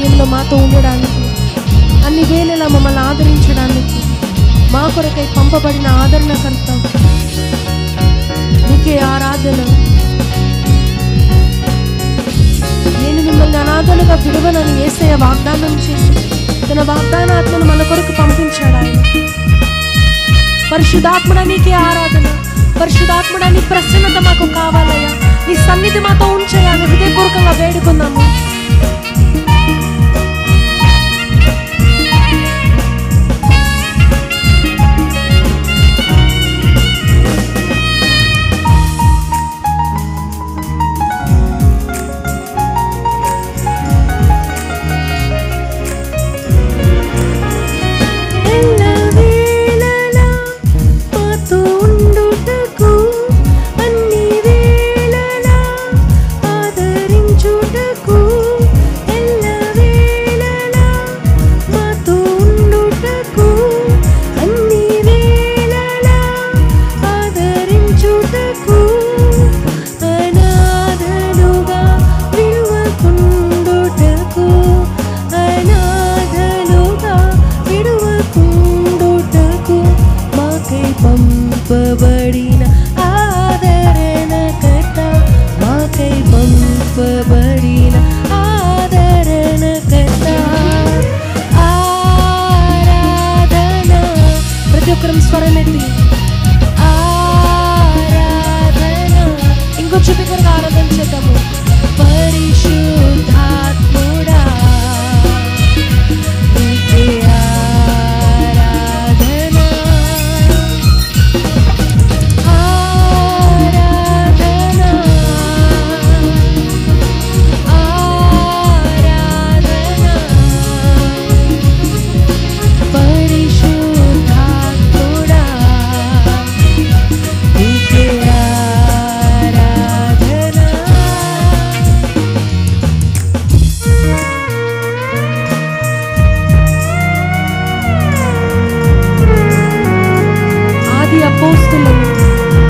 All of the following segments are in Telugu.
సమయంలో మాతో ఉండడానికి, అన్ని వేళలా మమ్మల్ని ఆదరించడానికి, మా కొరకై పంపబడిన ఆదరణకర్త నీకే ఆరాధన. నేను మిమ్మల్ని అనాథలుగా విడువనని యేసయ్య వాగ్దానం చేసి తన వాగ్దానాత్మను మన కొరకు పంపించాడు ఆయన. పరిశుద్ధాత్ముడా నీకే ఆరాధన. పరిశుద్ధాత్ముడా నీ ప్రసన్నత మాకు కావాలయ్యా. నీ సన్నిధి మాతో ఉంచయ్యా. హృదయపూర్వకంగా వేడుకుందాము.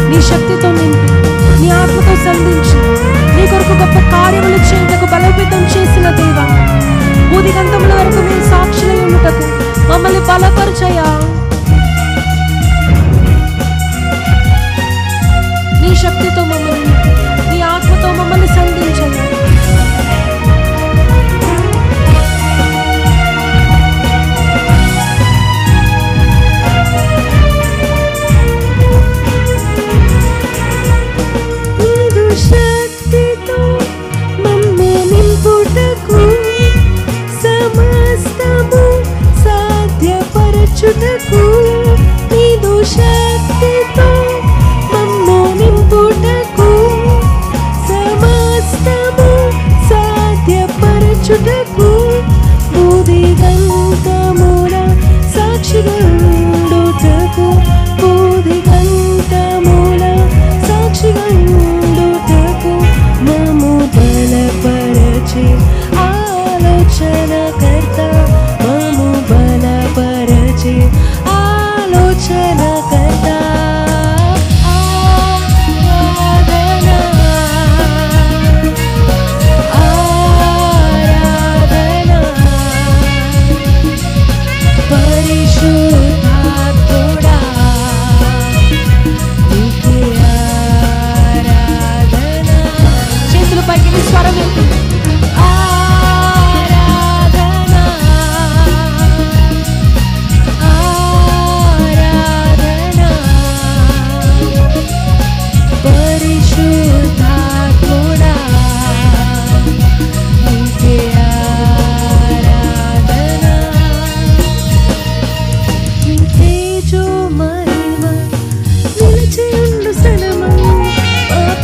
నీ శక్తితో నింపి, నీ ఆత్మతో సంధించి, నీ కొరకు గొప్ప కార్యములు చేయటకు బలోపేతం చేసిన దేవా, బూదిగంతముల వరకు మేము సాక్షులై ఉండుటకు మమ్మల్ని బలపరచయ్యా. నీ శక్తితో మమ్మల్ని, నీ ఆత్మతో మమ్మల్ని సంధించయ్యా. నీదు శక్తితో మమ్ము నింపుటకు, సమస్తము సాధ్యపరచుటకు, బూదిగంతముల సాక్షిగా ఉండుటకు, బూదిగంతముల సాక్షిగా ఉండుటకు మమ్ము బలపరచి ఆలోచనకర్త, మమ్ము బలపరచి ఆలోచనకర్త. ఆరాధన ఆరాధన పరిశుద్ధాత్ముడా నీకే ఆరాధన. చేతుల పైకి స్వరం ఎత్తి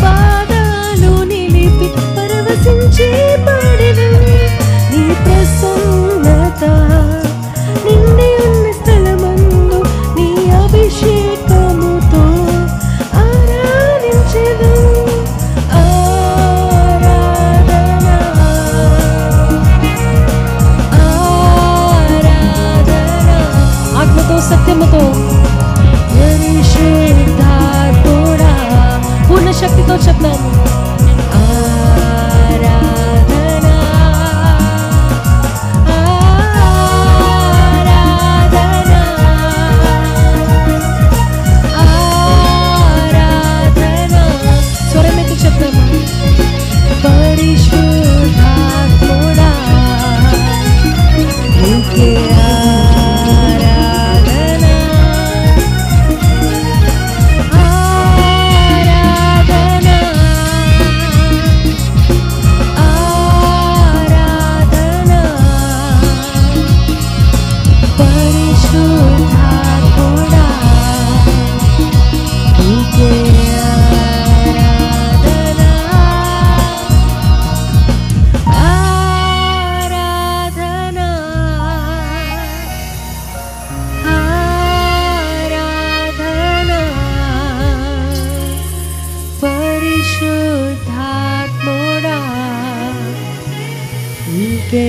పాదాలు నిలిపి పరవశించి పడి నీకే